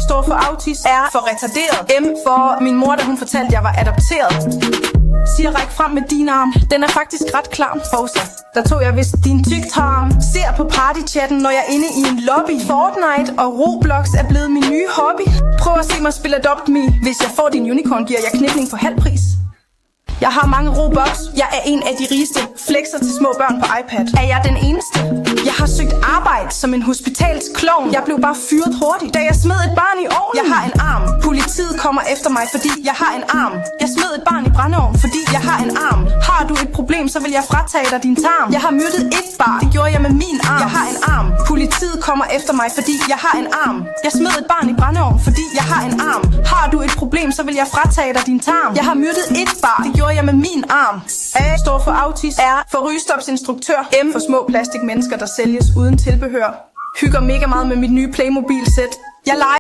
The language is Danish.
står for autist. R for retarderet. M for min mor, da hun fortalte, jeg var adopteret. Siger ræk frem med din arm. Den er faktisk ret klar. Pause. Der tog jeg vist din tygtarm. Ser på partychatten, når jeg er inde i en lobby. Fortnite og Roblox er blevet min nye hobby. Prøv at se mig spille Adopt Me. Hvis jeg får din unicorn, giver jeg knipning på halv pris. Jeg har mange Robux. Jeg er en af de rigeste. Flexer til små børn på iPad. Er jeg den eneste? Jeg har søgt arbejde som en hospitalsklovn. Jeg blev bare fyret hurtigt, da jeg smed et barn i ovnen. Jeg har en arm. Politiet kommer efter mig, fordi jeg har en arm. Jeg smed et barn i brændeovn, fordi jeg har en arm. Har du et problem, så vil jeg fratage dig din tarm. Jeg har myrdet et barn. Det gjorde jeg med min arm. Jeg har en arm. Politiet kommer efter mig, fordi jeg har en arm. Jeg smed et barn i brændeovn, fordi jeg har en arm. Har du et problem, så vil jeg fratage dig din tarm. Jeg har myrdet et barn. Det gjorde jeg med min arm. A står for autist. R for rygestopsinstruktør. M for små plastikmennesker, der sælges uden tilbehør. Hygger mega meget med mit nye Playmobil-sæt. Jeg leger